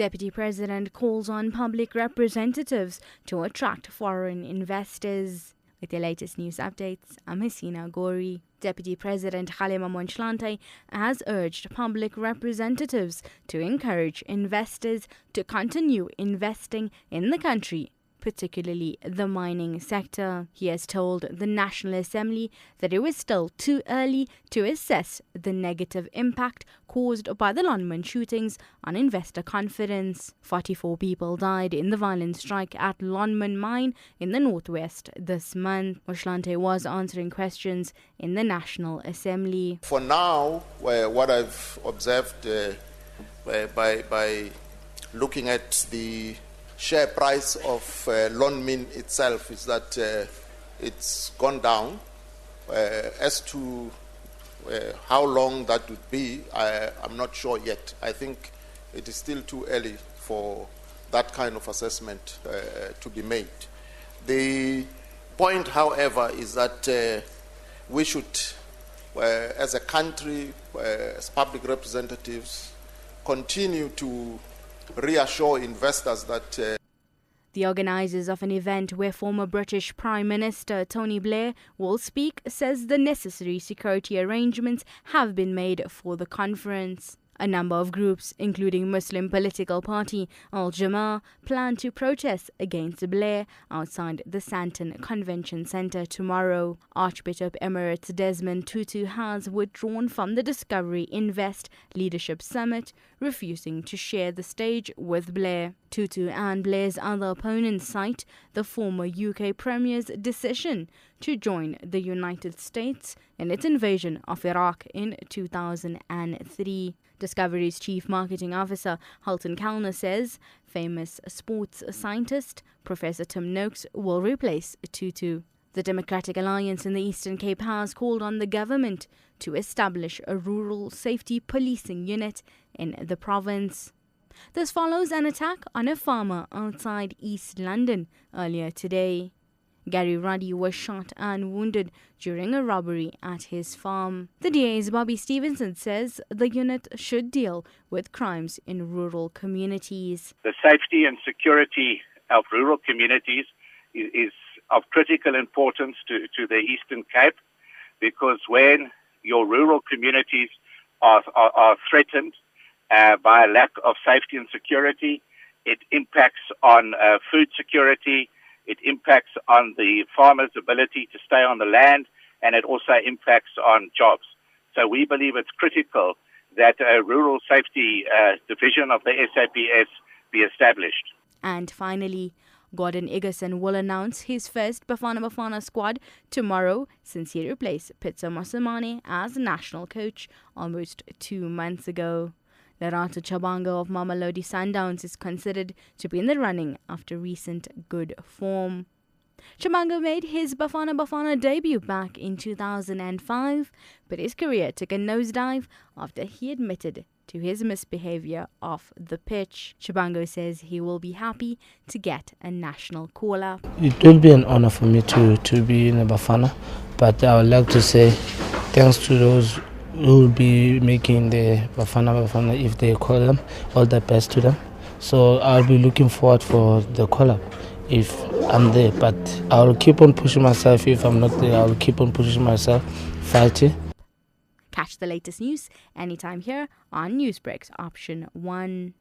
Deputy President calls on public representatives to attract foreign investors. With the latest news updates, I'm Hasina Gori. Deputy President Kgalema Motlanthe has urged public representatives to encourage investors to continue investing in the country, particularly the mining sector. He has told the National Assembly that it was still too early to assess the negative impact caused by the Lonmin shootings on investor confidence. 44 people died in the violent strike at Lonmin mine in the northwest this month. Motlanthe was answering questions in the National Assembly. For now, what I've observed by looking at the share price of Lonmin itself is that it's gone down. As to how long that would be, I'm not sure yet. I think it is still too early for that kind of assessment to be made. The point, however, is that we should, as a country, as public representatives, continue to reassure investors that the organisers of an event where former British Prime Minister Tony Blair will speak says the necessary security arrangements have been made for the conference. A number of groups, including Muslim political party Al-Jamaa, plan to protest against Blair outside the Sandton Convention Centre tomorrow. Archbishop Emeritus Desmond Tutu has withdrawn from the Discovery Invest Leadership Summit, refusing to share the stage with Blair. Tutu and Blair's other opponents cite the former UK Premier's decision to join the United States in its invasion of Iraq in 2003. Discovery's Chief Marketing Officer Halton Kalner says famous sports scientist Professor Tim Noakes will replace Tutu. The Democratic Alliance in the Eastern Cape has called on the government to establish a rural safety policing unit in the province. This follows an attack on a farmer outside East London earlier today. Gary Ruddy was shot and wounded during a robbery at his farm. The DA's Bobby Stevenson says the unit should deal with crimes in rural communities. The safety and security of rural communities is of critical importance to the Eastern Cape, because when your rural communities are threatened by a lack of safety and security, it impacts on food security. It impacts on the farmer's ability to stay on the land, and it also impacts on jobs. So we believe it's critical that a rural safety division of the SABC be established. And finally, Gordon Igerson will announce his first Bafana Bafana squad tomorrow, since he replaced Pitso Mosimane as national coach almost 2 months ago. Lerato Chabango of Mamelodi Sundowns is considered to be in the running after recent good form. Chabango made his Bafana Bafana debut back in 2005, but his career took a nosedive after he admitted to his misbehavior off the pitch. Chabango says he will be happy to get a national call-up. It will be an honor for me to be in the Bafana, but I would like to say thanks to those who will be making the Bafana, if they call them, all the best to them. So I'll be looking forward for the call-up if I'm there, but I'll keep on pushing myself. If I'm not there, I'll keep on pushing myself, fighting. Catch the latest news anytime here on Newsbreak's Option 1.